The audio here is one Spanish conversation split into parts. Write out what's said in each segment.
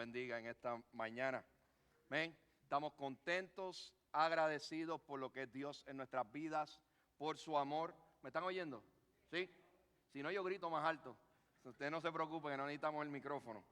bendiga en esta mañana. Amén. Estamos contentos, agradecidos por lo que es Dios en nuestras vidas, por su amor. ¿Me están oyendo? ¿Sí? Si no, yo grito más alto. Ustedes no se preocupen, que no necesitamos el micrófono.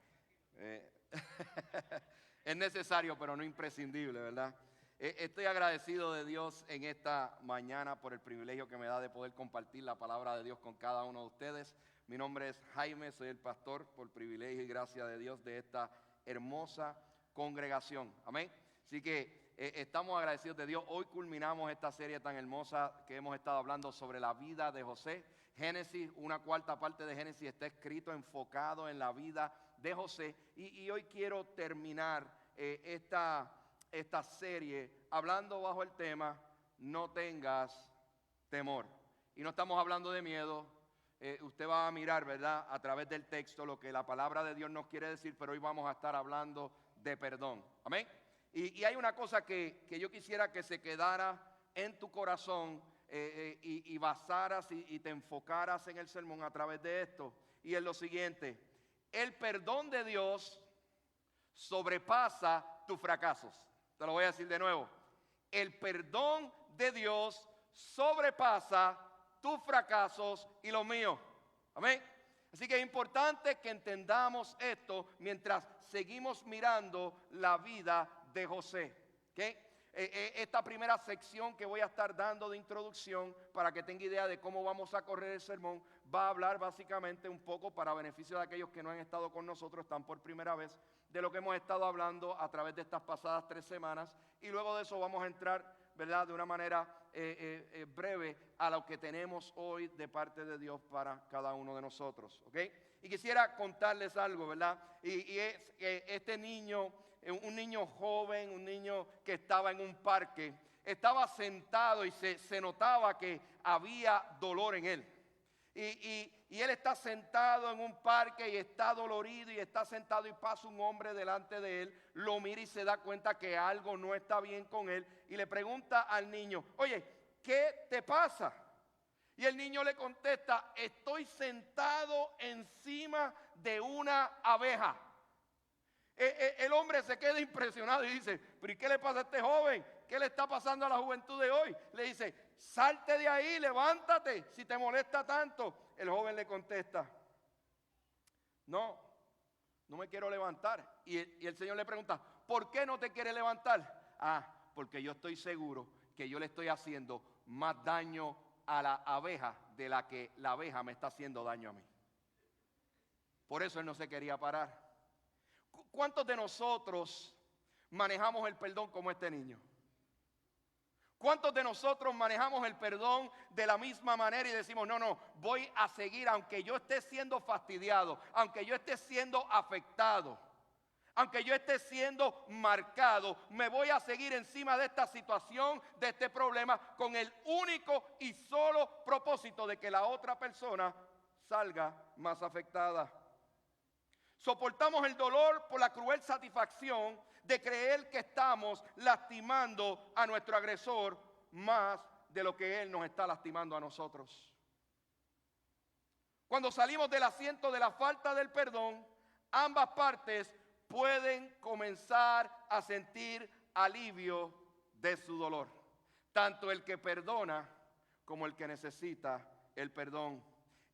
Es necesario, pero no imprescindible, ¿verdad? Estoy agradecido de Dios en esta mañana por el privilegio que me da de poder compartir la palabra de Dios con cada uno de ustedes. Mi nombre es Jaime, soy el pastor por privilegio y gracia de Dios de esta hermosa congregación. Amén. Así que estamos agradecidos de Dios. Hoy culminamos esta serie tan hermosa que hemos estado hablando sobre la vida de José. Génesis, una cuarta parte de Génesis está escrito, enfocado en la vida de José. Y hoy quiero terminar esta serie hablando bajo el tema no tengas temor. Y no estamos hablando de miedo. Usted va a mirar, ¿verdad?, a través del texto lo que la palabra de Dios nos quiere decir, pero hoy vamos a estar hablando de perdón. Amén. Y hay una cosa que yo quisiera que se quedara en tu corazón y basaras y te enfocaras en el sermón a través de esto. Y es lo siguiente: el perdón de Dios sobrepasa tus fracasos. Te lo voy a decir de nuevo. El perdón de Dios sobrepasa tus fracasos y los míos. Amén. Así que es importante que entendamos esto mientras seguimos mirando la vida de José. ¿Okay? Esta primera sección que voy a estar dando de introducción, para que tenga idea de cómo vamos a correr el sermón, va a hablar básicamente un poco para beneficio de aquellos que no han estado con nosotros, están por primera vez, de lo que hemos estado hablando a través de estas pasadas 3 semanas. Y luego de eso vamos a entrar, ¿verdad?, de una manera breve a lo que tenemos hoy de parte de Dios para cada uno de nosotros. ¿Ok? Y quisiera contarles algo, ¿verdad? Y es que este niño, un niño joven, un niño que estaba en un parque, estaba sentado y se notaba que había dolor en él. Y él está sentado en un parque y está dolorido y está sentado y pasa un hombre delante de él, lo mira y se da cuenta que algo no está bien con él y le pregunta al niño: oye, ¿qué te pasa? Y el niño le contesta: estoy sentado encima de una abeja. El hombre se queda impresionado y dice: ¿pero y qué le pasa a este joven? ¿Qué le está pasando a la juventud de hoy? Le dice: salte de ahí, levántate, si te molesta tanto. El joven le contesta: no me quiero levantar. Y el Señor le pregunta: ¿por qué no te quiere levantar? Porque yo estoy seguro que yo le estoy haciendo más daño a la abeja de la que la abeja me está haciendo daño a mí. Por eso él no se quería parar. ¿Cuántos de nosotros manejamos el perdón como este niño? ¿Cuántos de nosotros manejamos el perdón de la misma manera y decimos: no, voy a seguir aunque yo esté siendo fastidiado, aunque yo esté siendo afectado, aunque yo esté siendo marcado, me voy a seguir encima de esta situación, de este problema, con el único y solo propósito de que la otra persona salga más afectada? Soportamos el dolor por la cruel satisfacción de creer que estamos lastimando a nuestro agresor más de lo que él nos está lastimando a nosotros. Cuando salimos del asiento de la falta del perdón, ambas partes pueden comenzar a sentir alivio de su dolor. Tanto el que perdona como el que necesita el perdón.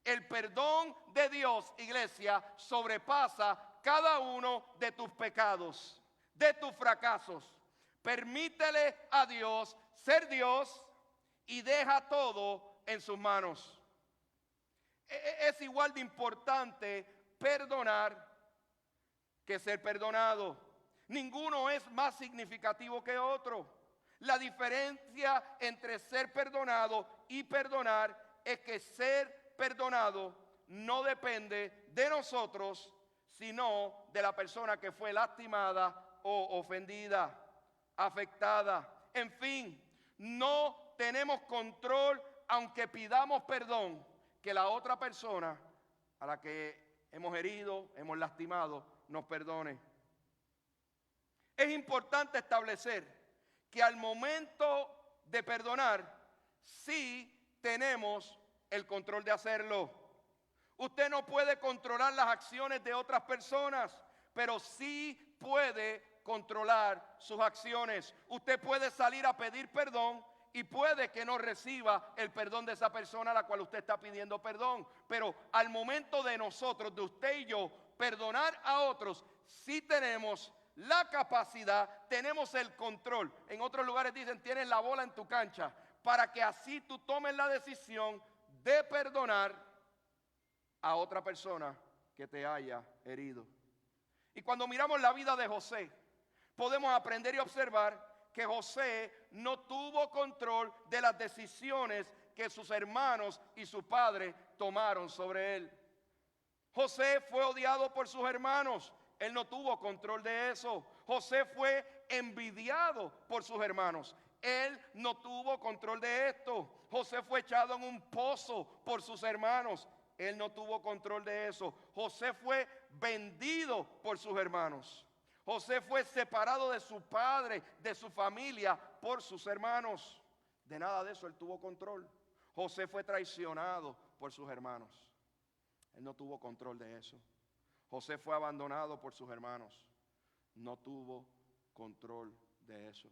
El perdón de Dios, iglesia, sobrepasa cada uno de tus pecados, de tus fracasos. Permítele a Dios ser Dios y deja todo en sus manos. Es igual de importante perdonar que ser perdonado. Ninguno es más significativo que otro. La diferencia entre ser perdonado y perdonar es que ser perdonado no depende de nosotros, sino de la persona que fue lastimada o ofendida, afectada. En fin, no tenemos control, aunque pidamos perdón, que la otra persona a la que hemos herido, hemos lastimado, nos perdone. Es importante establecer que al momento de perdonar, sí tenemos el control de hacerlo. Usted no puede controlar las acciones de otras personas, pero sí puede controlar sus acciones. Usted puede salir a pedir perdón y puede que no reciba el perdón de esa persona a la cual usted está pidiendo perdón. Pero al momento de nosotros, de usted y yo, perdonar a otros, sí tenemos la capacidad, tenemos el control. En otros lugares dicen, tienes la bola en tu cancha, para que así tú tomes la decisión de perdonar a otra persona que te haya herido. Y cuando miramos la vida de José, podemos aprender y observar que José no tuvo control de las decisiones que sus hermanos y su padre tomaron sobre él. José fue odiado por sus hermanos. Él no tuvo control de eso. José fue envidiado por sus hermanos. Él no tuvo control de esto. José fue echado en un pozo por sus hermanos. Él no tuvo control de eso. José fue vendido por sus hermanos. José fue separado de su padre, de su familia, por sus hermanos. De nada de eso él tuvo control. José fue traicionado por sus hermanos. Él no tuvo control de eso. José fue abandonado por sus hermanos. No tuvo control de eso.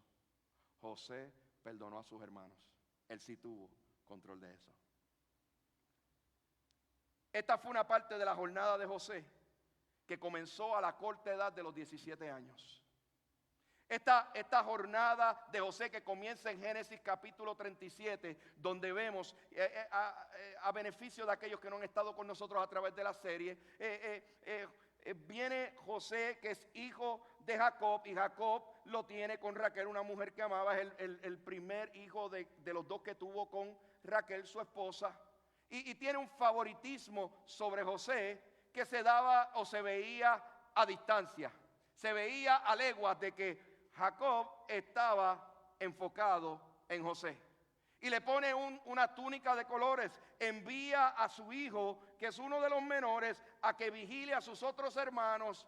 José perdonó a sus hermanos. Él sí tuvo control de eso. Esta fue una parte de la jornada de José que comenzó a la corta edad de los 17 años. Esta jornada de José que comienza en Génesis capítulo 37, donde vemos a beneficio de aquellos que no han estado con nosotros a través de la serie, viene José, que es hijo de Jacob, y Jacob lo tiene con Raquel, una mujer que amaba. Es el primer hijo de los dos que tuvo con Raquel, su esposa, y tiene un favoritismo sobre José que se daba o se veía a distancia. Se veía a leguas de que Jacob estaba enfocado en José. Y le pone una túnica de colores. Envía a su hijo, que es uno de los menores, a que vigile a sus otros hermanos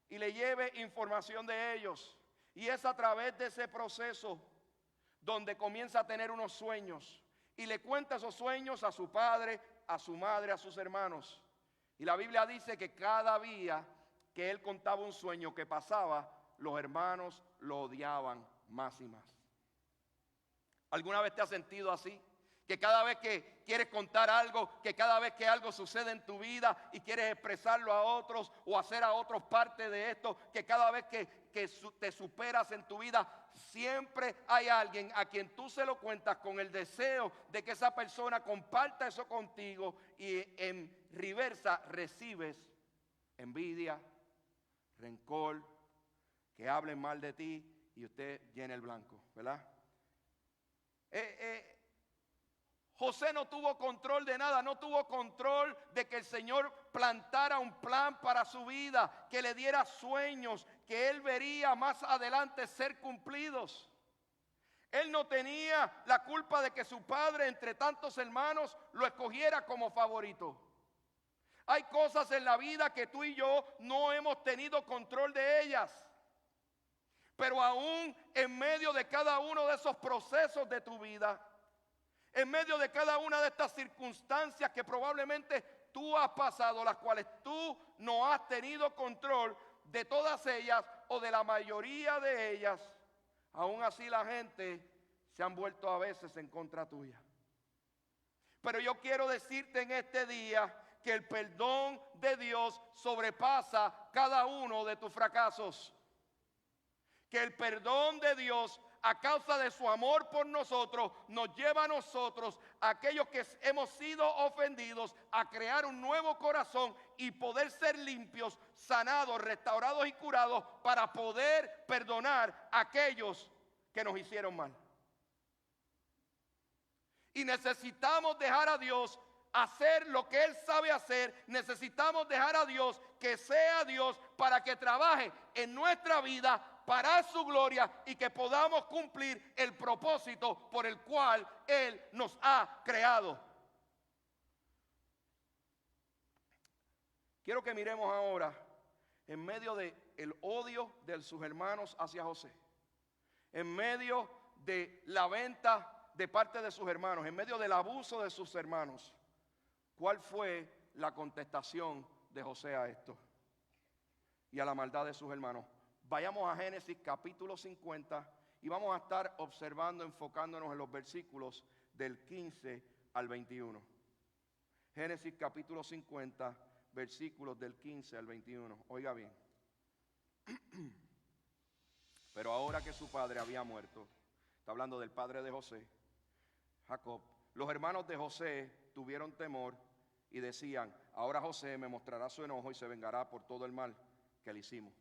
y le lleve información de ellos. Y es a través de ese proceso donde comienza a tener unos sueños. Y le cuenta esos sueños a su padre, a su madre, a sus hermanos. Y la Biblia dice que cada día que él contaba un sueño que pasaba, los hermanos lo odiaban más y más. ¿Alguna vez te has sentido así? Que cada vez que quieres contar algo, que cada vez que algo sucede en tu vida y quieres expresarlo a otros o hacer a otros parte de esto, que cada vez que te superas en tu vida, siempre hay alguien a quien tú se lo cuentas con el deseo de que esa persona comparta eso contigo, y en reversa recibes envidia, rencor, que hablen mal de ti y usted llena el blanco, ¿verdad? José no tuvo control de nada, no tuvo control de que el Señor plantara un plan para su vida, que le diera sueños que él vería más adelante ser cumplidos. Él no tenía la culpa de que su padre, entre tantos hermanos, lo escogiera como favorito. Hay cosas en la vida que tú y yo no hemos tenido control de ellas. Pero aún en medio de cada uno de esos procesos de tu vida, en medio de cada una de estas circunstancias que probablemente tú has pasado, las cuales tú no has tenido control de todas ellas o de la mayoría de ellas, aún así la gente se han vuelto a veces en contra tuya. Pero yo quiero decirte en este día que el perdón de Dios sobrepasa cada uno de tus fracasos. Que el perdón de Dios, a causa de su amor por nosotros, nos lleva a nosotros, a aquellos que hemos sido ofendidos, a crear un nuevo corazón y poder ser limpios, sanados, restaurados y curados, para poder perdonar a aquellos que nos hicieron mal. Y necesitamos dejar a Dios hacer lo que Él sabe hacer. Necesitamos dejar a Dios que sea Dios, para que trabaje en nuestra vida para su gloria y que podamos cumplir el propósito por el cual Él nos ha creado. Quiero que miremos ahora en medio del odio de sus hermanos hacia José, en medio de la venta de parte de sus hermanos, en medio del abuso de sus hermanos, ¿cuál fue la contestación de José a esto y a la maldad de sus hermanos? vayamos a Génesis capítulo 50 y vamos a estar observando, enfocándonos en los versículos del 15 al 21. Génesis capítulo 50, versículos del 15 al 21. Oiga bien. Pero ahora que su padre había muerto, está hablando del padre de José, Jacob, los hermanos de José tuvieron temor y decían: ahora José me mostrará su enojo y se vengará por todo el mal que le hicimos.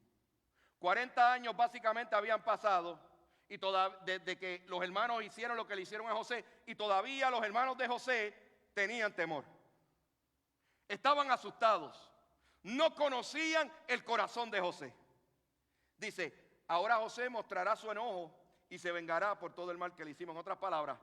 40 años básicamente habían pasado y desde que los hermanos hicieron lo que le hicieron a José, y todavía los hermanos de José tenían temor. Estaban asustados, no conocían el corazón de José. Dice: ahora José mostrará su enojo y se vengará por todo el mal que le hicimos. En otras palabras,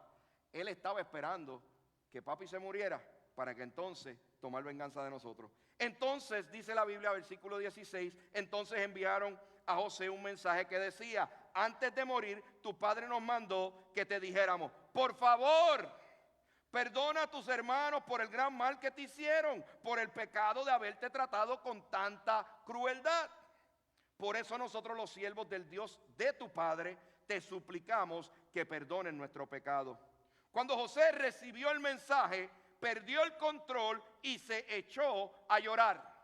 él estaba esperando que papi se muriera para que entonces tomar venganza de nosotros. Entonces, dice la Biblia, versículo 16, entonces enviaron a José un mensaje que decía: antes de morir, tu padre nos mandó que te dijéramos: por favor, perdona a tus hermanos por el gran mal que te hicieron, por el pecado de haberte tratado con tanta crueldad. Por eso nosotros, los siervos del Dios de tu padre, te suplicamos que perdonen nuestro pecado. Cuando José recibió el mensaje, perdió el control y se echó a llorar.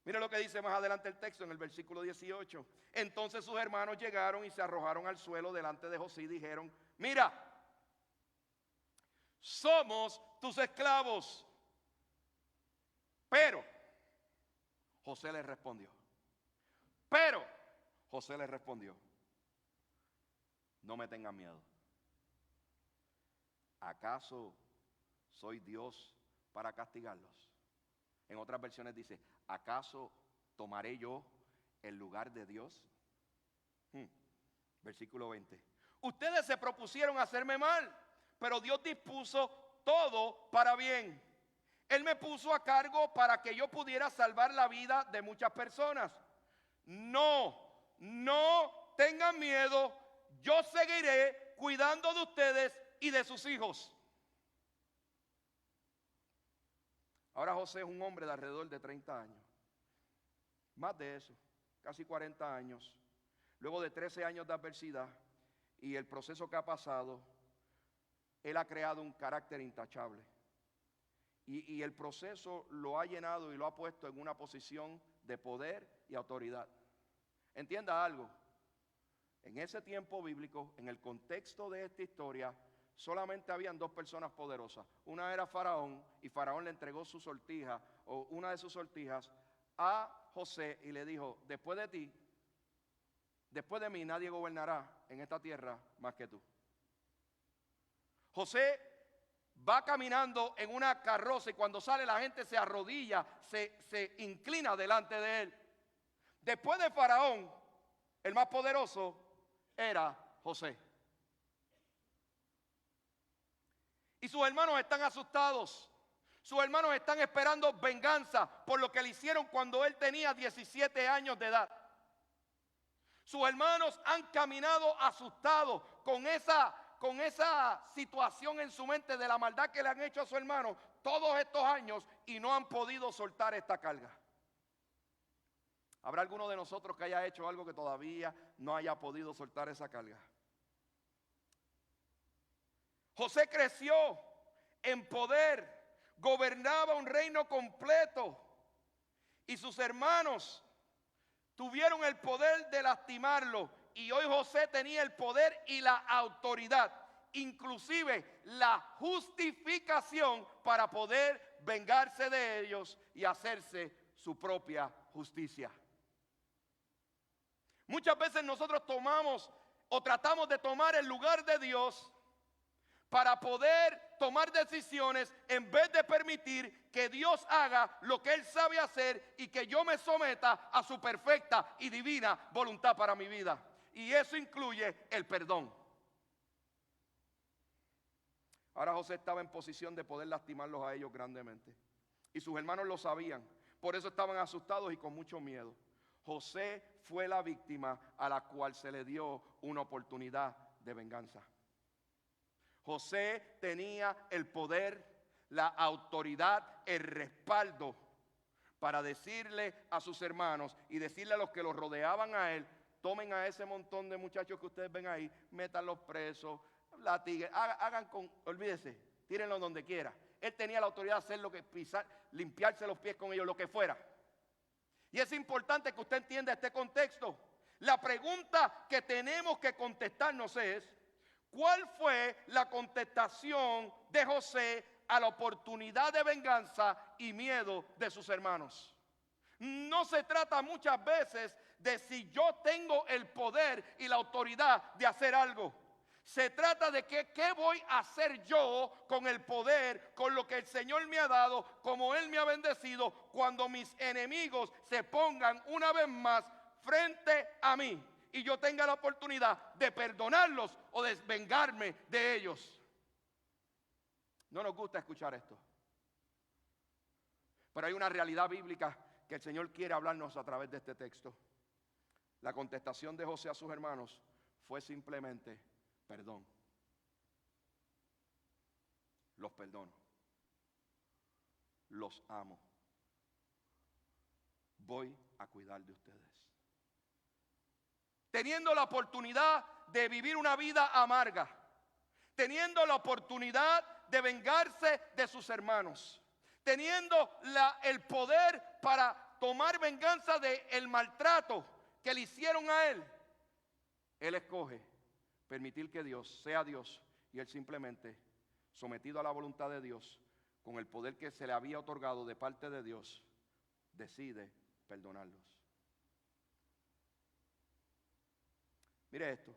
Mire lo que dice más adelante el texto en el versículo 18. Entonces sus hermanos llegaron y se arrojaron al suelo delante de José y dijeron: mira, somos tus esclavos. Pero José les respondió. No me tengan miedo. ¿Acaso soy Dios para castigarlos? En otras versiones dice: ¿acaso tomaré yo el lugar de Dios? Versículo 20. Ustedes se propusieron hacerme mal, pero Dios dispuso todo para bien. Él me puso a cargo para que yo pudiera salvar la vida de muchas personas. No tengan miedo. Yo seguiré cuidando de ustedes y de sus hijos. Ahora José es un hombre de alrededor de 30 años. Más de eso, casi 40 años. Luego de 13 años de adversidad y el proceso que ha pasado, él ha creado un carácter intachable. Y el proceso lo ha llenado y lo ha puesto en una posición de poder y autoridad. Entienda algo. En ese tiempo bíblico, en el contexto de esta historia, solamente habían dos personas poderosas. Una era Faraón, y Faraón le entregó su sortija, o una de sus sortijas, a José y le dijo: después de ti, después de mí, nadie gobernará en esta tierra más que tú. José va caminando en una carroza y cuando sale la gente se arrodilla, se inclina delante de él. Después de Faraón, el más poderoso era José. Y sus hermanos están asustados. Sus hermanos están esperando venganza por lo que le hicieron cuando él tenía 17 años de edad. Sus hermanos han caminado asustados con esa situación en su mente de la maldad que le han hecho a su hermano todos estos años y no han podido soltar esta carga. ¿Habrá alguno de nosotros que haya hecho algo que todavía no haya podido soltar esa carga? José creció en poder, gobernaba un reino completo y sus hermanos tuvieron el poder de lastimarlo. Y hoy José tenía el poder y la autoridad, inclusive la justificación para poder vengarse de ellos y hacerse su propia justicia. Muchas veces nosotros tomamos o tratamos de tomar el lugar de Dios para poder tomar decisiones en vez de permitir que Dios haga lo que Él sabe hacer y que yo me someta a su perfecta y divina voluntad para mi vida. Y eso incluye el perdón. Ahora José estaba en posición de poder lastimarlos a ellos grandemente. Y sus hermanos lo sabían. Por eso estaban asustados y con mucho miedo. José fue la víctima a la cual se le dio una oportunidad de venganza. José tenía el poder, la autoridad, el respaldo para decirle a sus hermanos y decirle a los que los rodeaban a él: tomen a ese montón de muchachos que ustedes ven ahí, métanlos presos, latiguen, olvídese, tírenlos donde quiera. Él tenía la autoridad de hacer lo que pisar, limpiarse los pies con ellos, lo que fuera. Y es importante que usted entienda este contexto. La pregunta que tenemos que contestarnos es: ¿cuál fue la contestación de José a la oportunidad de venganza y miedo de sus hermanos? No se trata muchas veces de si yo tengo el poder y la autoridad de hacer algo. Se trata de qué voy a hacer yo con el poder, con lo que el Señor me ha dado, como Él me ha bendecido, cuando mis enemigos se pongan una vez más frente a mí y yo tenga la oportunidad de perdonarlos o de vengarme de ellos. No nos gusta escuchar esto, pero hay una realidad bíblica que el Señor quiere hablarnos a través de este texto. La contestación de José a sus hermanos fue simplemente: perdón. Los perdono. Los amo. Voy a cuidar de ustedes. Teniendo la oportunidad de vivir una vida amarga, teniendo la oportunidad de vengarse de sus hermanos, teniendo el poder para tomar venganza del maltrato que le hicieron a él, él escoge permitir que Dios sea Dios y él simplemente, sometido a la voluntad de Dios, con el poder que se le había otorgado de parte de Dios, decide perdonarlos. Mire esto,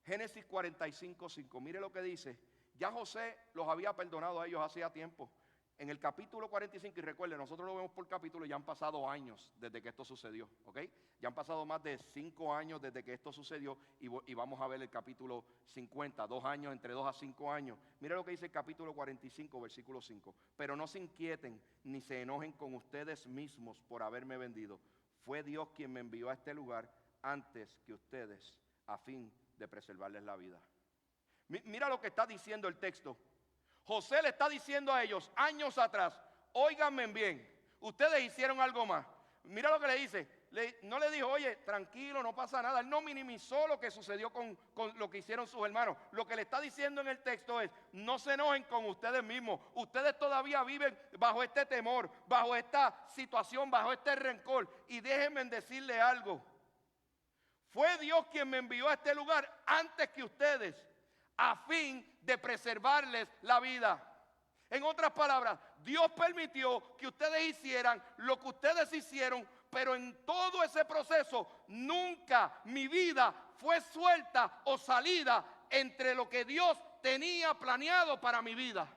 Génesis 45:5, mire lo que dice. Ya José los había perdonado a ellos hacía tiempo. En el capítulo 45, y recuerden, nosotros lo vemos por capítulo, ya han pasado años desde que esto sucedió, ¿ok? Ya han pasado más de 5 años desde que esto sucedió y vamos a ver el capítulo 50, 2 años, entre 2 a 5 años. Mire lo que dice el capítulo 45, versículo 5. Pero no se inquieten ni se enojen con ustedes mismos por haberme vendido. Fue Dios quien me envió a este lugar antes que ustedes, a fin de preservarles la vida. Mira lo que está diciendo el texto. José le está diciendo a ellos años atrás: óiganme bien, ustedes hicieron algo más. Mira lo que le dice. No le dijo: oye, tranquilo, no pasa nada. Él no minimizó lo que sucedió con lo que hicieron sus hermanos. Lo que le está diciendo en el texto es: no se enojen con ustedes mismos. Ustedes todavía viven bajo este temor, bajo esta situación, bajo este rencor. Y déjenme decirle algo. Fue Dios quien me envió a este lugar antes que ustedes, a fin de preservarles la vida. En otras palabras, Dios permitió que ustedes hicieran lo que ustedes hicieron, pero en todo ese proceso nunca mi vida fue suelta o salida entre lo que Dios tenía planeado para mi vida.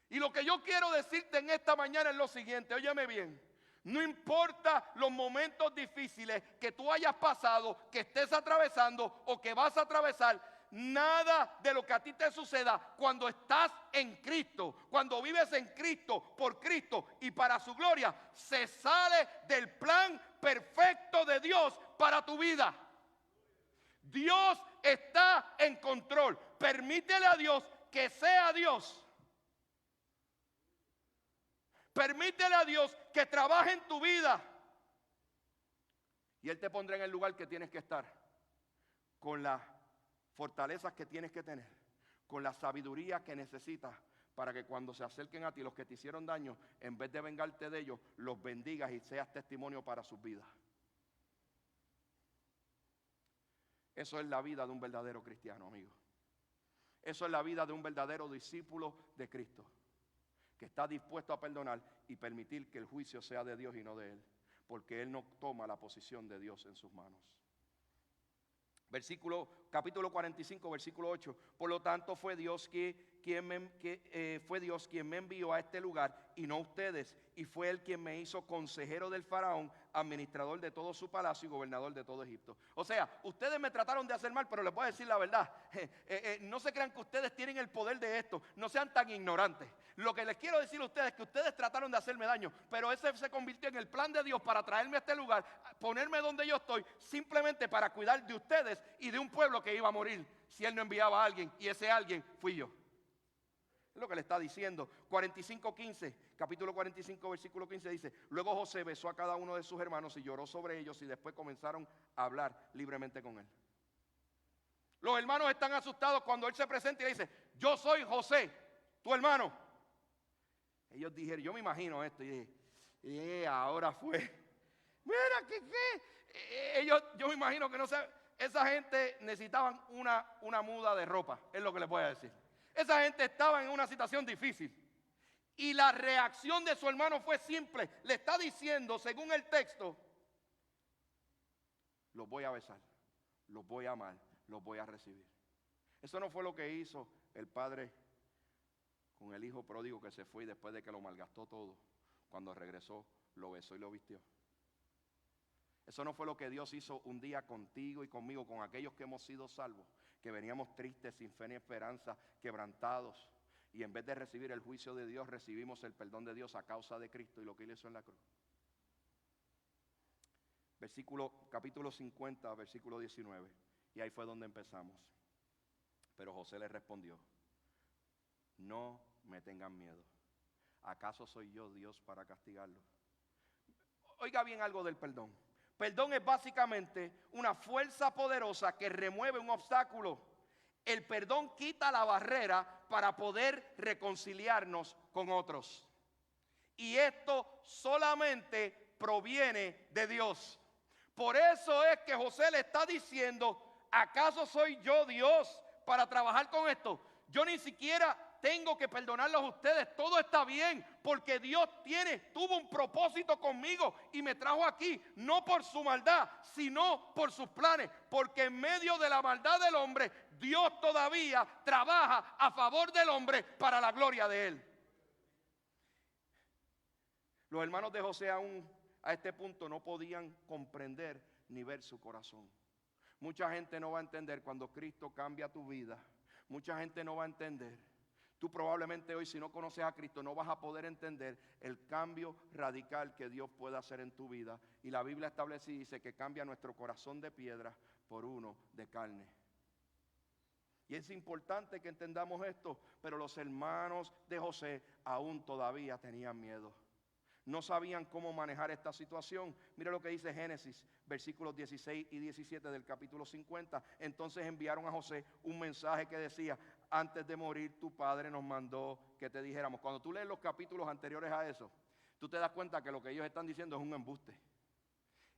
Y lo que yo quiero decirte en esta mañana es lo siguiente, óyeme bien. No importa los momentos difíciles que tú hayas pasado, que estés atravesando o que vas a atravesar, nada de lo que a ti te suceda cuando estás en Cristo, cuando vives en Cristo, por Cristo y para su gloria, se sale del plan perfecto de Dios para tu vida. Dios está en control. Permítele a Dios que sea Dios. Permítele a Dios que trabaje en tu vida. Y Él te pondrá en el lugar que tienes que estar, con las fortalezas que tienes que tener, con la sabiduría que necesitas, para que cuando se acerquen a ti los que te hicieron daño, en vez de vengarte de ellos, los bendigas y seas testimonio para sus vidas. Eso es la vida de un verdadero cristiano, amigo. Eso es la vida de un verdadero discípulo de Cristo, que está dispuesto a perdonar y permitir que el juicio sea de Dios y no de él, porque él no toma la posición de Dios en sus manos. Capítulo 45, versículo 8. Por lo tanto fue Dios quien me envió a este lugar y no ustedes, y fue Él quien me hizo consejero del faraón, administrador de todo su palacio y gobernador de todo Egipto. O sea, ustedes me trataron de hacer mal, pero les voy a decir la verdad. No se crean que ustedes tienen el poder de esto, no sean tan ignorantes. Lo que les quiero decir a ustedes es que ustedes trataron de hacerme daño, pero ese se convirtió en el plan de Dios para traerme a este lugar, ponerme donde yo estoy, simplemente para cuidar de ustedes y de un pueblo que iba a morir si Él no enviaba a alguien, y ese alguien fui yo. Es lo que le está diciendo. 45:15, capítulo 45, versículo 15 dice: luego José besó a cada uno de sus hermanos y lloró sobre ellos, y después comenzaron a hablar libremente con él. Los hermanos están asustados cuando él se presenta y dice: yo soy José, tu hermano. Ellos dijeron, yo me imagino esto, y dije, ahora fue. Mira, ¿qué? Yo me imagino que no sé, esa gente necesitaban una muda de ropa, es lo que les voy a decir. Esa gente estaba en una situación difícil. Y la reacción de su hermano fue simple. Le está diciendo, según el texto: los voy a besar, los voy a amar, los voy a recibir. Eso no fue lo que hizo el padre con el hijo pródigo que se fue y después de que lo malgastó todo, cuando regresó, lo besó y lo vistió. Eso no fue lo que Dios hizo un día contigo y conmigo, con aquellos que hemos sido salvos, que veníamos tristes, sin fe ni esperanza, quebrantados, y en vez de recibir el juicio de Dios, recibimos el perdón de Dios a causa de Cristo y lo que Él hizo en la cruz. Capítulo 50, versículo 19, y ahí fue donde empezamos. Pero José le respondió: no me tengan miedo. ¿Acaso soy yo Dios para castigarlos? Oiga bien algo del perdón. Perdón es básicamente una fuerza poderosa que remueve un obstáculo. El perdón quita la barrera para poder reconciliarnos con otros. Y esto solamente proviene de Dios. Por eso es que José le está diciendo: ¿acaso soy yo Dios para trabajar con esto? Yo ni siquiera tengo que perdonarlos a ustedes, todo está bien, porque Dios tuvo un propósito conmigo y me trajo aquí, no por su maldad, sino por sus planes, porque en medio de la maldad del hombre, Dios todavía trabaja a favor del hombre para la gloria de Él. Los hermanos de José aún a este punto no podían comprender ni ver su corazón. Mucha gente no va a entender cuando Cristo cambia tu vida. Mucha gente no va a entender. Tú probablemente hoy, si no conoces a Cristo, no vas a poder entender el cambio radical que Dios puede hacer en tu vida. Y la Biblia establece y dice que cambia nuestro corazón de piedra por uno de carne. Y es importante que entendamos esto, pero los hermanos de José aún todavía tenían miedo. No sabían cómo manejar esta situación. Mira lo que dice Génesis, versículos 16 y 17 del capítulo 50. Entonces enviaron a José un mensaje que decía: antes de morir tu padre nos mandó que te dijéramos. Cuando tú lees los capítulos anteriores a eso, tú te das cuenta que lo que ellos están diciendo es un embuste.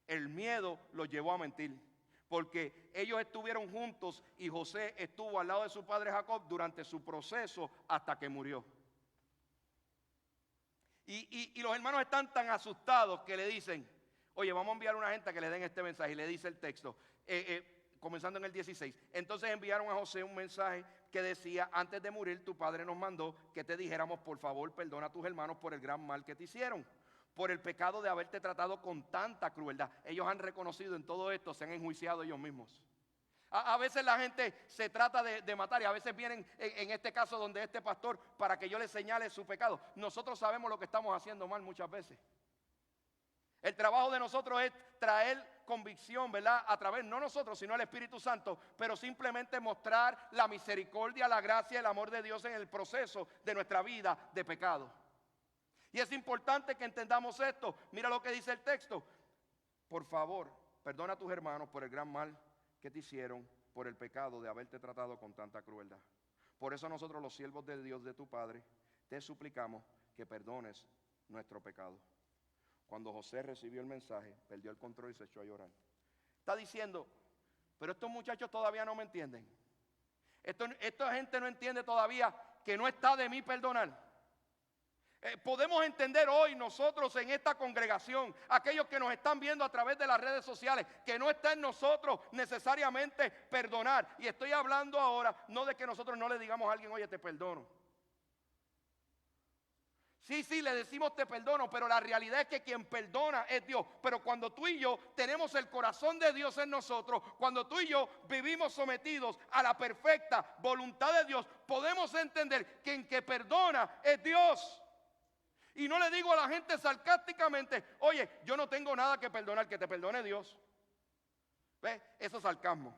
El miedo los llevó a mentir, porque ellos estuvieron juntos y José estuvo al lado de su padre Jacob durante su proceso hasta que murió. Y los hermanos están tan asustados que le dicen: oye, vamos a enviar a una gente a que le den este mensaje. Y le dice el texto, comenzando en el 16. Entonces enviaron a José un mensaje que decía: antes de morir tu padre nos mandó que te dijéramos, por favor, perdona a tus hermanos por el gran mal que te hicieron, por el pecado de haberte tratado con tanta crueldad. Ellos han reconocido en todo esto, se han enjuiciado ellos mismos. A veces la gente se trata de matar, y a veces vienen, en este caso donde este pastor, para que yo les señale su pecado. Nosotros sabemos lo que estamos haciendo mal muchas veces. El trabajo de nosotros es traer convicción, ¿verdad? A través, no nosotros, sino el Espíritu Santo, pero simplemente mostrar la misericordia, la gracia y el amor de Dios en el proceso de nuestra vida de pecado. Y es importante que entendamos esto. Mira lo que dice el texto: por favor, perdona a tus hermanos por el gran mal que te hicieron, por el pecado de haberte tratado con tanta crueldad. Por eso nosotros, los siervos de Dios de tu Padre, te suplicamos que perdones nuestro pecado. Cuando José recibió el mensaje, perdió el control y se echó a llorar. Está diciendo: pero estos muchachos todavía no me entienden. Esta gente no entiende todavía que no está de mí perdonar. Podemos entender hoy nosotros en esta congregación, aquellos que nos están viendo a través de las redes sociales, que no está en nosotros necesariamente perdonar. Y estoy hablando ahora no de que nosotros no le digamos a alguien: oye, te perdono. Sí, le decimos te perdono, pero la realidad es que quien perdona es Dios. Pero cuando tú y yo tenemos el corazón de Dios en nosotros, cuando tú y yo vivimos sometidos a la perfecta voluntad de Dios, podemos entender que en que perdona es Dios. Y no le digo a la gente sarcásticamente: oye, yo no tengo nada que perdonar, que te perdone Dios. ¿Ves? Eso es sarcasmo.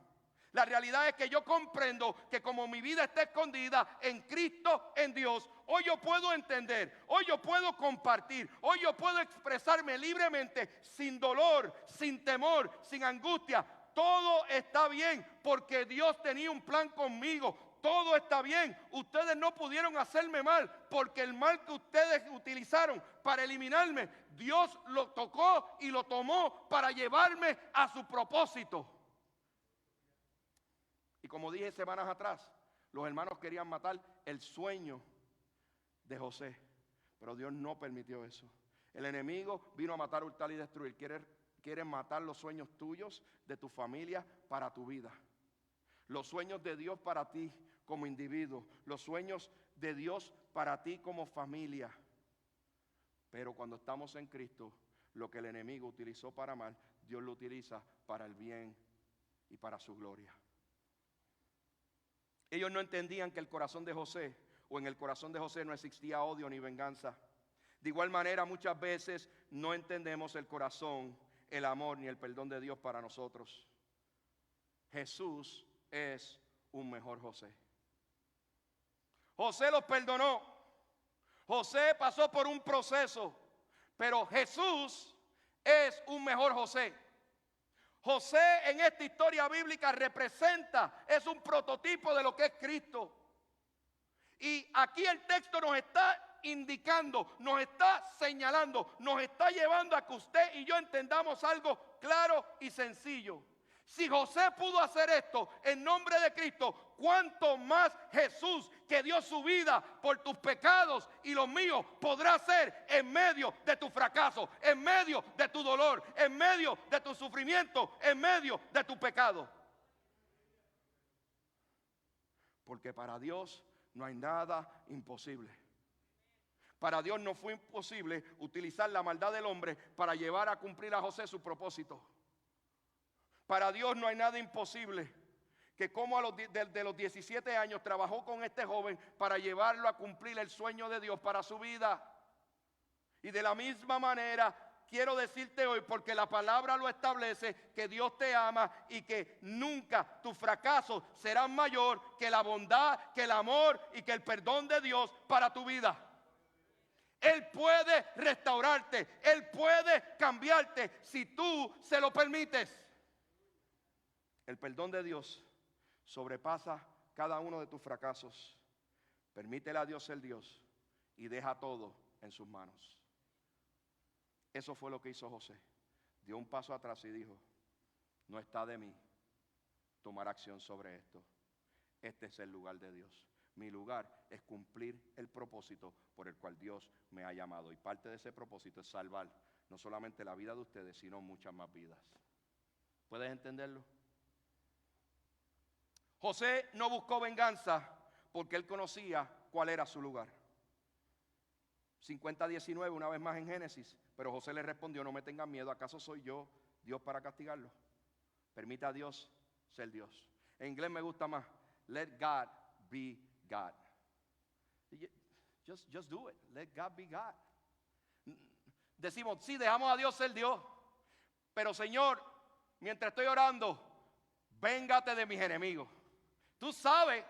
La realidad es que yo comprendo que como mi vida está escondida en Cristo, en Dios, hoy yo puedo entender, hoy yo puedo compartir, hoy yo puedo expresarme libremente, sin dolor, sin temor, sin angustia. Todo está bien porque Dios tenía un plan conmigo. Todo está bien. Ustedes no pudieron hacerme mal porque el mal que ustedes utilizaron para eliminarme, Dios lo tocó y lo tomó para llevarme a su propósito. Y como dije semanas atrás, los hermanos querían matar el sueño de José, pero Dios no permitió eso. El enemigo vino a matar, hurtar y destruir. Quiere matar los sueños tuyos, de tu familia, para tu vida. Los sueños de Dios para ti como individuo. Los sueños de Dios para ti como familia. Pero cuando estamos en Cristo, lo que el enemigo utilizó para mal, Dios lo utiliza para el bien y para su gloria. Ellos no entendían que el corazón de José, o en el corazón de José no existía odio ni venganza. De igual manera, muchas veces no entendemos el corazón, el amor ni el perdón de Dios para nosotros. Jesús es un mejor José. José los perdonó. José pasó por un proceso, pero Jesús es un mejor José. José en esta historia bíblica representa, es un prototipo de lo que es Cristo. Y aquí el texto nos está indicando, nos está señalando, nos está llevando a que usted y yo entendamos algo claro y sencillo. Si José pudo hacer esto en nombre de Cristo, ¿cuánto más Jesús, que dio su vida por tus pecados y los míos, podrá hacer en medio de tu fracaso, en medio de tu dolor, en medio de tu sufrimiento, en medio de tu pecado? Porque para Dios no hay nada imposible. Para Dios no fue imposible utilizar la maldad del hombre para llevar a cumplir a José su propósito. Para Dios no hay nada imposible. Que como de los 17 años trabajó con este joven para llevarlo a cumplir el sueño de Dios para su vida. Y de la misma manera quiero decirte hoy, porque la palabra lo establece, que Dios te ama y que nunca tus fracasos serán mayor que la bondad, que el amor y que el perdón de Dios para tu vida. Él puede restaurarte, Él puede cambiarte si tú se lo permites. El perdón de Dios sobrepasa cada uno de tus fracasos. Permítele a Dios ser Dios y deja todo en sus manos. Eso fue lo que hizo José. Dio un paso atrás y dijo: no está de mí tomar acción sobre esto. Este es el lugar de Dios. Mi lugar es cumplir el propósito por el cual Dios me ha llamado. Y parte de ese propósito es salvar no solamente la vida de ustedes, sino muchas más vidas. ¿Puedes entenderlo? José no buscó venganza porque él conocía cuál era su lugar. 50:19, una vez más en Génesis. Pero José le respondió: no me tengan miedo, ¿acaso soy yo Dios para castigarlo? Permita a Dios ser Dios. En inglés me gusta más: let God be God. Just do it. Let God be God. Decimos, sí, dejamos a Dios ser Dios. Pero Señor, mientras estoy orando, véngate de mis enemigos. Tú sabes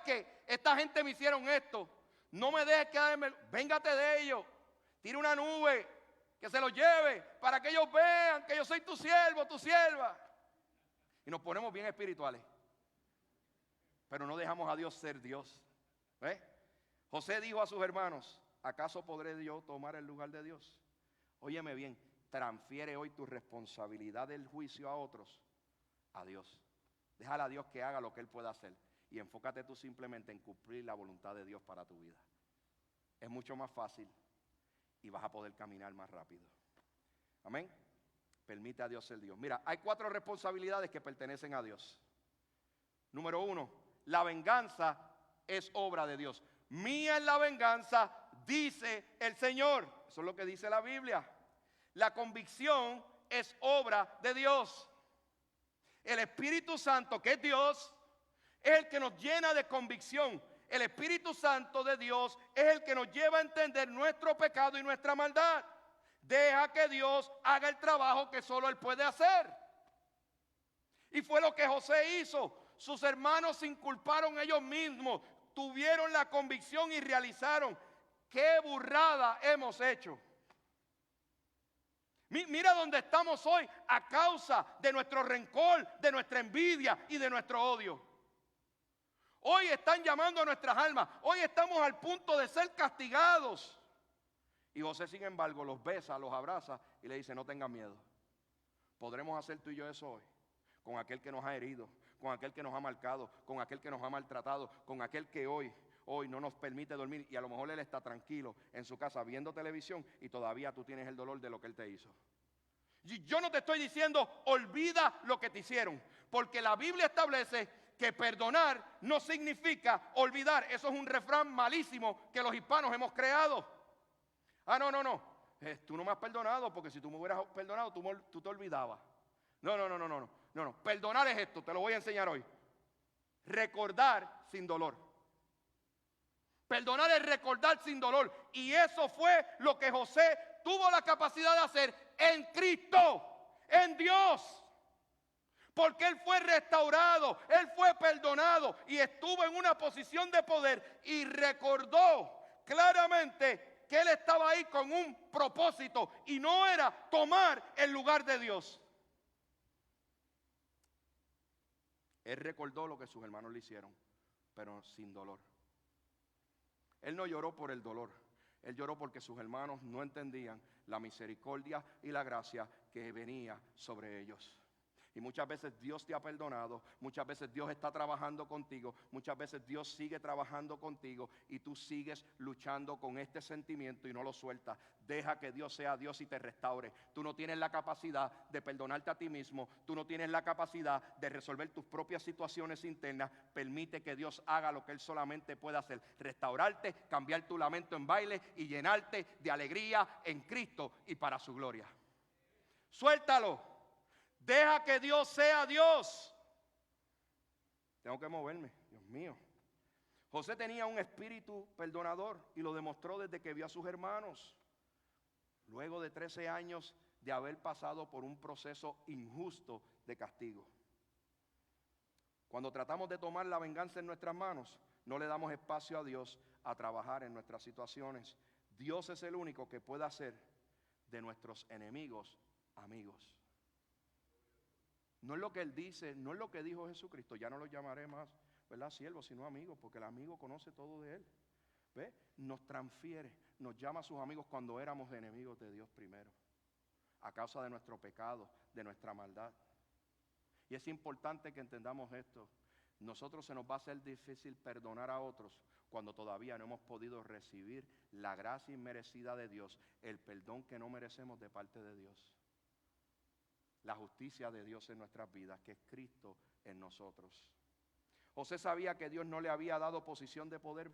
que esta gente me hicieron esto. No me dejes quedarme. Véngate de ellos. Tira una nube que se los lleve para que ellos vean que yo soy tu siervo, tu sierva. Y nos ponemos bien espirituales. Pero no dejamos a Dios ser Dios. ¿Ves? José dijo a sus hermanos: ¿acaso podré yo tomar el lugar de Dios? Óyeme bien, transfiere hoy tu responsabilidad del juicio a otros a Dios. Déjale a Dios que haga lo que Él pueda hacer. Y enfócate tú simplemente en cumplir la voluntad de Dios para tu vida. Es mucho más fácil y vas a poder caminar más rápido. Amén. Permite a Dios ser Dios. Mira, hay 4 responsabilidades que pertenecen a Dios. Número 1, la venganza es obra de Dios. Mía es la venganza, dice el Señor. Eso es lo que dice la Biblia. La convicción es obra de Dios. El Espíritu Santo, que es Dios, es el que nos llena de convicción. El Espíritu Santo de Dios es el que nos lleva a entender nuestro pecado y nuestra maldad. Deja que Dios haga el trabajo que solo Él puede hacer. Y fue lo que José hizo. Sus hermanos se inculparon ellos mismos, tuvieron la convicción y realizaron: ¡qué burrada hemos hecho! Mira dónde estamos hoy a causa de nuestro rencor, de nuestra envidia y de nuestro odio. Hoy están llamando a nuestras almas. Hoy estamos al punto de ser castigados. Y José, sin embargo, los besa, los abraza y le dice: no tengan miedo. ¿Podremos hacer tú y yo eso hoy? Con aquel que nos ha herido, con aquel que nos ha marcado, con aquel que nos ha maltratado, con aquel que hoy no nos permite dormir, y a lo mejor él está tranquilo en su casa viendo televisión y todavía tú tienes el dolor de lo que él te hizo. Y yo no te estoy diciendo olvida lo que te hicieron, porque la Biblia establece que perdonar no significa olvidar. Eso es un refrán malísimo que los hispanos hemos creado. No. Tú no me has perdonado, porque si tú me hubieras perdonado, tú te olvidabas. No. Perdonar es esto, te lo voy a enseñar hoy. Recordar sin dolor. Perdonar es recordar sin dolor. Y eso fue lo que José tuvo la capacidad de hacer en Cristo, en Dios. Porque él fue restaurado, él fue perdonado y estuvo en una posición de poder y recordó claramente que él estaba ahí con un propósito y no era tomar el lugar de Dios. Él recordó lo que sus hermanos le hicieron, pero sin dolor. Él no lloró por el dolor, él lloró porque sus hermanos no entendían la misericordia y la gracia que venía sobre ellos. Y muchas veces Dios te ha perdonado, muchas veces Dios está trabajando contigo, muchas veces Dios sigue trabajando contigo y tú sigues luchando con este sentimiento y no lo sueltas. Deja que Dios sea Dios y te restaure. Tú no tienes la capacidad de perdonarte a ti mismo, tú no tienes la capacidad de resolver tus propias situaciones internas. Permite que Dios haga lo que Él solamente puede hacer: restaurarte, cambiar tu lamento en baile y llenarte de alegría en Cristo y para su gloria. Suéltalo. Deja que Dios sea Dios. Tengo que moverme, Dios mío. José tenía un espíritu perdonador y lo demostró desde que vio a sus hermanos. Luego de 13 años de haber pasado por un proceso injusto de castigo. Cuando tratamos de tomar la venganza en nuestras manos, no le damos espacio a Dios a trabajar en nuestras situaciones. Dios es el único que puede hacer de nuestros enemigos amigos. No es lo que Él dice, no es lo que dijo Jesucristo: ya no los llamaré más, ¿verdad?, siervos, sino amigos, porque el amigo conoce todo de Él. ¿Ve? Nos transfiere, nos llama a sus amigos cuando éramos enemigos de Dios primero, a causa de nuestro pecado, de nuestra maldad. Y es importante que entendamos esto. Nosotros se nos va a hacer difícil perdonar a otros cuando todavía no hemos podido recibir la gracia inmerecida de Dios, el perdón que no merecemos de parte de Dios. La justicia de Dios en nuestras vidas, que es Cristo en nosotros. José sabía que Dios no le había dado posición de poder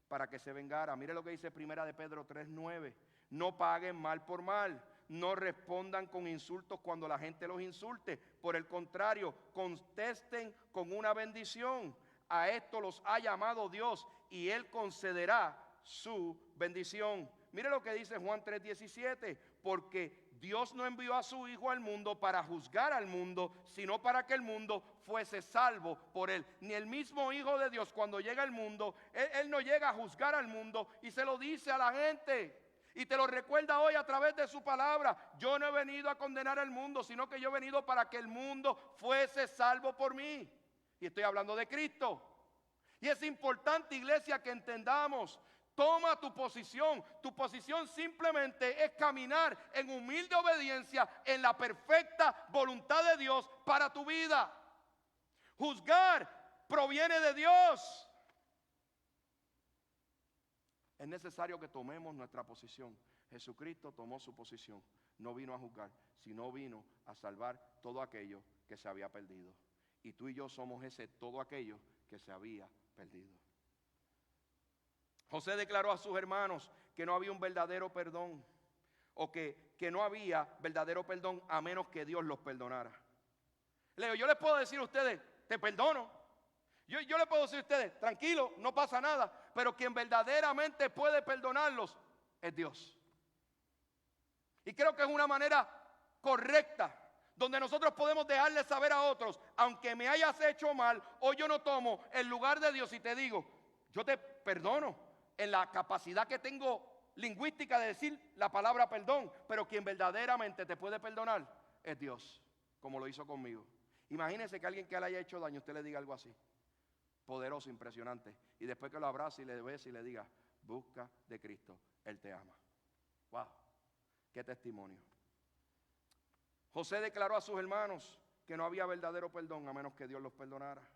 para que se vengara. Mire lo que dice Primera de Pedro 3:9. No paguen mal por mal, no respondan con insultos cuando la gente los insulte. Por el contrario, contesten con una bendición. A esto los ha llamado Dios y Él concederá su bendición. Mire lo que dice Juan 3:17. Porque Dios no envió a su Hijo al mundo para juzgar al mundo, sino para que el mundo fuese salvo por Él. Ni el mismo Hijo de Dios, cuando llega al mundo, Él no llega a juzgar al mundo y se lo dice a la gente. Y te lo recuerda hoy a través de su palabra: yo no he venido a condenar al mundo, sino que yo he venido para que el mundo fuese salvo por mí. Y estoy hablando de Cristo. Y es importante, iglesia, que entendamos: toma tu posición. Tu posición simplemente es caminar en humilde obediencia en la perfecta voluntad de Dios para tu vida. Juzgar proviene de Dios. Es necesario que tomemos nuestra posición. Jesucristo tomó su posición. No vino a juzgar, sino vino a salvar todo aquello que se había perdido. Y tú y yo somos ese todo aquello que se había perdido. José declaró a sus hermanos que no había un verdadero perdón, o que no había verdadero perdón a menos que Dios los perdonara. Yo les puedo decir a ustedes: te perdono. Yo les puedo decir a ustedes: tranquilo, no pasa nada. Pero quien verdaderamente puede perdonarlos es Dios. Y creo que es una manera correcta. donde nosotros podemos dejarle saber a otros, aunque me hayas hecho mal, hoy yo no tomo el lugar de Dios y te digo, yo te perdono en la capacidad que tengo lingüística de decir la palabra perdón, pero quien verdaderamente te puede perdonar es Dios, como lo hizo conmigo. Imagínese que alguien que le haya hecho daño, usted le diga algo así, poderoso, impresionante, y después que lo abrace y le bese y le diga, busca de Cristo, Él te ama. Wow, qué testimonio. José declaró a sus hermanos que no había verdadero perdón a menos que Dios los perdonara,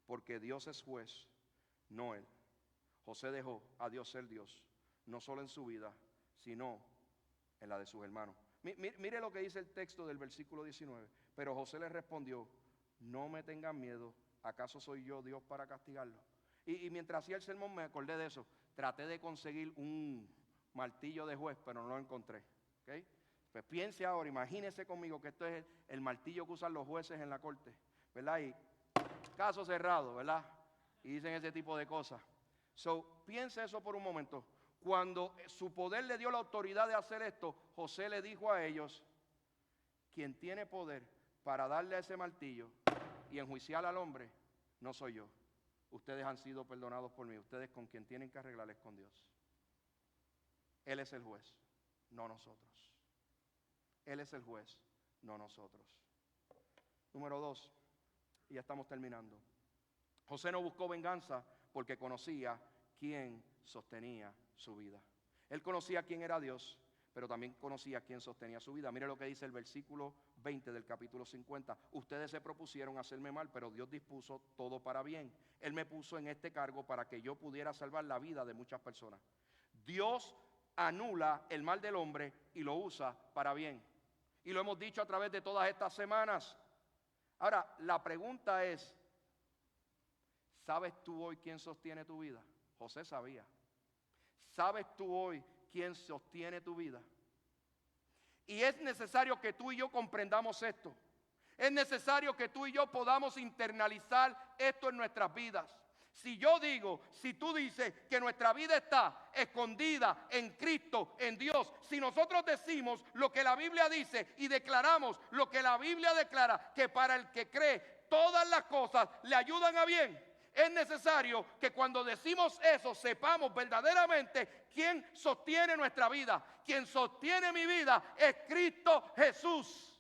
porque Dios es juez, no él. José dejó a Dios ser Dios, no solo en su vida, sino en la de sus hermanos. Mire lo que dice el texto del versículo 19. Pero José le respondió, no me tengan miedo, ¿acaso soy yo Dios para castigarlo? Y mientras hacía el sermón me acordé de eso. Traté de conseguir un martillo de juez, pero no lo encontré. ¿Okay? Pues piense ahora, imagínese conmigo que esto es el martillo que usan los jueces en la corte, ¿verdad? Y caso cerrado, ¿verdad? Y dicen ese tipo de cosas. Piense eso por un momento. Cuando su poder le dio la autoridad de hacer esto, José le dijo a ellos, quien tiene poder para darle a ese martillo y enjuiciar al hombre, no soy yo. Ustedes han sido perdonados por mí. Ustedes con quien tienen que arreglar es con Dios. Él es el juez, no nosotros. Él es el juez, no nosotros. Número 2, y ya estamos terminando. José no buscó venganza porque conocía quién sostenía su vida. Él conocía quién era Dios, pero también conocía quién sostenía su vida. Mire lo que dice el versículo 20 del capítulo 50. Ustedes se propusieron hacerme mal, pero Dios dispuso todo para bien. Él me puso en este cargo para que yo pudiera salvar la vida de muchas personas. Dios anula el mal del hombre y lo usa para bien. Y lo hemos dicho a través de todas estas semanas. Ahora, la pregunta es, ¿sabes tú hoy quién sostiene tu vida? José sabía. ¿Sabes tú hoy quién sostiene tu vida? Y es necesario que tú y yo comprendamos esto. Es necesario que tú y yo podamos internalizar esto en nuestras vidas. Si yo digo, si tú dices que nuestra vida está escondida en Cristo, en Dios, si nosotros decimos lo que la Biblia dice y declaramos lo que la Biblia declara, que para el que cree todas las cosas le ayudan a bien, es necesario que cuando decimos eso sepamos verdaderamente quién sostiene nuestra vida. Quien sostiene mi vida es Cristo Jesús.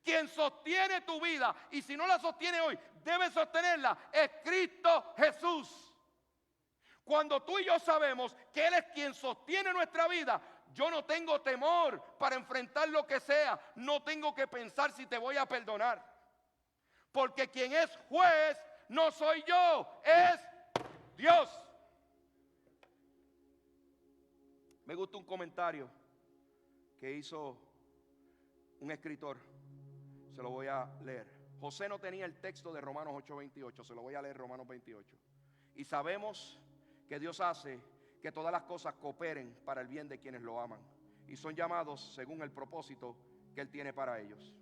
Quien sostiene tu vida, y si no la sostiene hoy, debe sostenerla, es Cristo Jesús. Cuando tú y yo sabemos que Él es quien sostiene nuestra vida, yo no tengo temor para enfrentar lo que sea. No tengo que pensar si te voy a perdonar. Porque quien es juez no soy yo, es Dios. Me gusta un comentario que hizo un escritor. Se lo voy a leer. José no tenía el texto de Romanos 8:28. Se lo voy a leer, Romanos 28. Y sabemos que Dios hace que todas las cosas cooperen para el bien de quienes lo aman y son llamados según el propósito que Él tiene para ellos.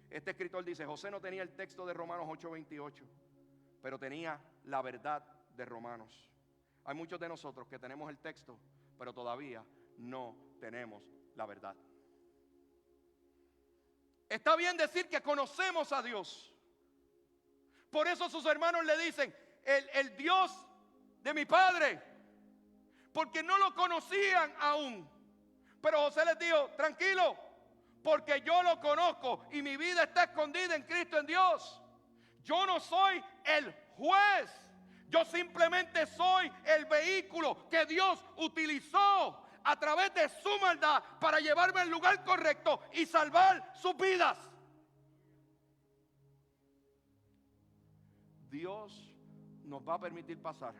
Este escritor dice, José no tenía el texto de Romanos 8:28, pero tenía la verdad de Romanos. Hay muchos de nosotros que tenemos el texto, pero todavía no tenemos la verdad. Está bien decir que conocemos a Dios. Por eso sus hermanos le dicen, el Dios de mi padre, porque no lo conocían aún. Pero José les dijo, tranquilo, porque yo lo conozco y mi vida está escondida en Cristo, en Dios. Yo no soy el juez, yo simplemente soy el vehículo que Dios utilizó a través de su maldad para llevarme al lugar correcto y salvar sus vidas. Dios nos va a permitir pasar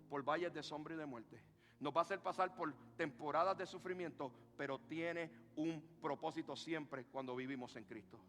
por valles de sombra y de muerte. Nos va a hacer pasar por temporadas de sufrimiento, pero tiene un propósito siempre cuando vivimos en Cristo.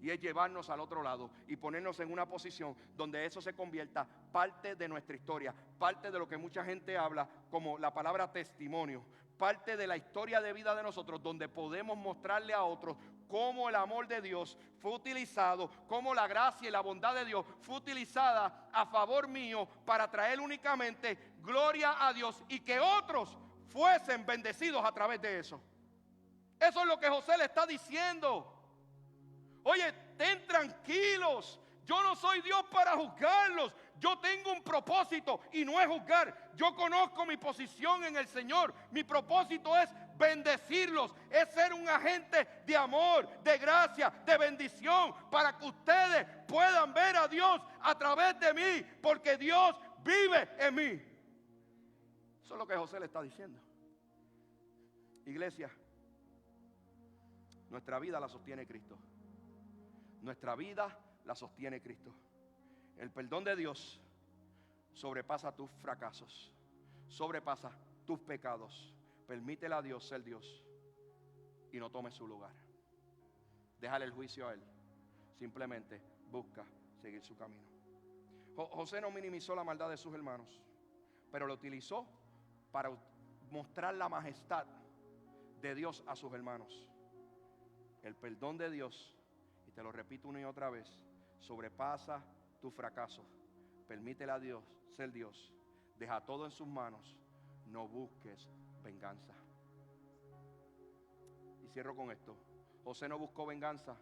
Y es llevarnos al otro lado y ponernos en una posición donde eso se convierta parte de nuestra historia, parte de lo que mucha gente habla como la palabra testimonio, parte de la historia de vida de nosotros, donde podemos mostrarle a otros cómo el amor de Dios fue utilizado, cómo la gracia y la bondad de Dios fue utilizada a favor mío para traer únicamente gloria a Dios y que otros fuesen bendecidos a través de eso. Eso es lo que José le está diciendo. Oye, estén tranquilos. Yo no soy Dios para juzgarlos. Yo tengo un propósito y no es juzgar. Yo conozco mi posición en el Señor. Mi propósito es bendecirlos. Es ser un agente de amor, de gracia, de bendición, para que ustedes puedan ver a Dios a través de mí, porque Dios vive en mí. Eso es lo que José le está diciendo. Iglesia, nuestra vida la sostiene Cristo. Nuestra vida la sostiene Cristo. El perdón de Dios sobrepasa tus fracasos, sobrepasa tus pecados. Permítele a Dios ser Dios y no tome su lugar. Déjale el juicio a Él. Simplemente busca seguir su camino. José no minimizó la maldad de sus hermanos, pero lo utilizó para mostrar la majestad de Dios a sus hermanos. El perdón de Dios, y te lo repito una y otra vez, sobrepasa tu fracaso. Permítele a Dios ser Dios. Deja todo en sus manos. No busques venganza. Y cierro con esto. José no buscó venganza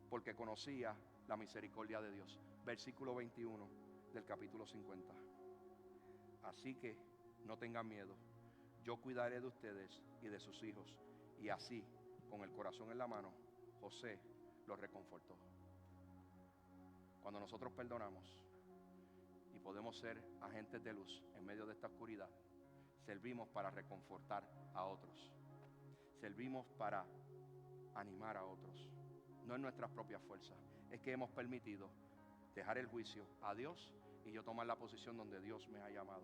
porque conocía la misericordia de Dios. Versículo 21 del capítulo 50. Así que no tengan miedo. Yo cuidaré de ustedes y de sus hijos. Y así, con el corazón en la mano, José los reconfortó. Cuando nosotros perdonamos y podemos ser agentes de luz en medio de esta oscuridad, servimos para reconfortar a otros. Servimos para animar a otros. No es nuestras propias fuerzas. Es que hemos permitido dejar el juicio a Dios y yo tomar la posición donde Dios me ha llamado.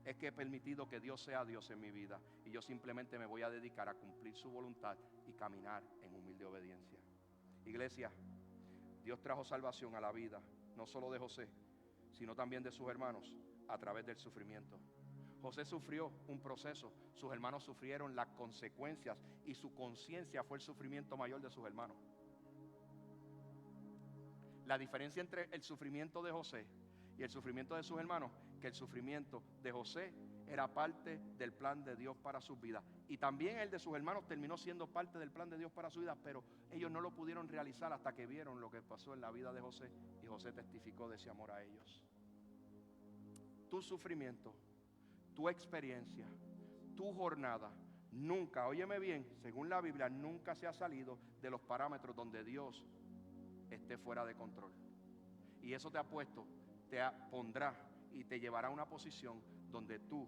Es que he permitido que Dios sea Dios en mi vida y yo simplemente me voy a dedicar a cumplir su voluntad y caminar en humilde obediencia. Iglesia, Dios trajo salvación a la vida, no solo de José, sino también de sus hermanos a través del sufrimiento. José sufrió un proceso, sus hermanos sufrieron las consecuencias y su conciencia fue el sufrimiento mayor de sus hermanos. La diferencia entre el sufrimiento de José y el sufrimiento de sus hermanos, que el sufrimiento de José era parte del plan de Dios para sus vidas. Y también el de sus hermanos terminó siendo parte del plan de Dios para su vida, pero ellos no lo pudieron realizar hasta que vieron lo que pasó en la vida de José y José testificó de ese amor a ellos. Tu sufrimiento, tu experiencia, tu jornada, nunca, óyeme bien, según la Biblia, nunca se ha salido de los parámetros donde Dios esté fuera de control. Y eso te pondrá y te llevará a una posición donde tú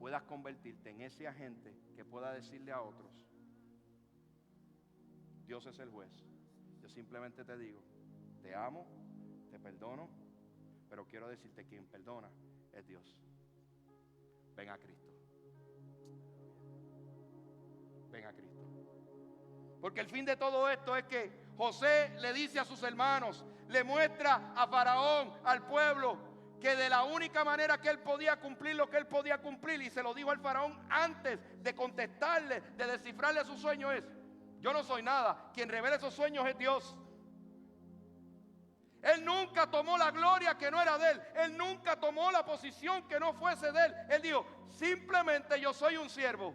puedas convertirte en ese agente que pueda decirle a otros: Dios es el juez. Yo simplemente te digo, te amo, te perdono, pero quiero decirte, quien perdona es Dios. Ven a Cristo. Ven a Cristo. Porque el fin de todo esto es que José le dice a sus hermanos, le muestra a Faraón, al pueblo, que de la única manera que él podía cumplir lo que él podía cumplir, y se lo dijo al Faraón antes de contestarle, de descifrarle su sueño, es: yo no soy nada, quien revela esos sueños es Dios. Él nunca tomó la gloria que no era de él, él nunca tomó la posición que no fuese de él. Él dijo: simplemente yo soy un siervo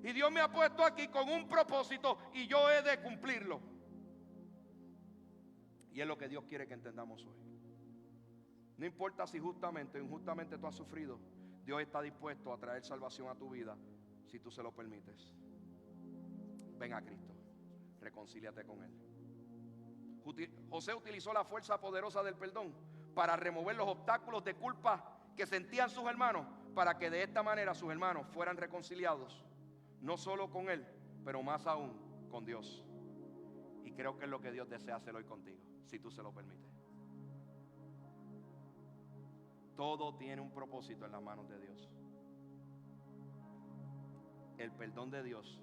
y Dios me ha puesto aquí con un propósito y yo he de cumplirlo. Y es lo que Dios quiere que entendamos hoy. No importa si justamente o injustamente tú has sufrido, Dios está dispuesto a traer salvación a tu vida si tú se lo permites. Ven a Cristo, reconcíliate con Él. José utilizó la fuerza poderosa del perdón para remover los obstáculos de culpa que sentían sus hermanos, para que de esta manera sus hermanos fueran reconciliados, no solo con él, pero más aún con Dios. Y creo que es lo que Dios desea hacer hoy contigo, si tú se lo permites. Todo tiene un propósito en las manos de Dios. El perdón de Dios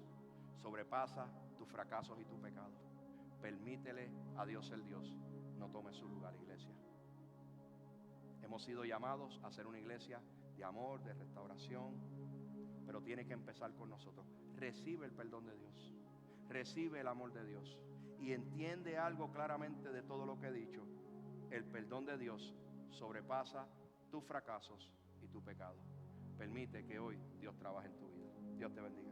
sobrepasa tus fracasos y tus pecados. Permítele a Dios ser Dios. No tome su lugar, iglesia. Hemos sido llamados a ser una iglesia de amor, de restauración, pero tiene que empezar con nosotros. Recibe el perdón de Dios, recibe el amor de Dios y entiende algo claramente de todo lo que he dicho. El perdón de Dios sobrepasa tus fracasos y tu pecado. Permite que hoy Dios trabaje en tu vida. Dios te bendiga.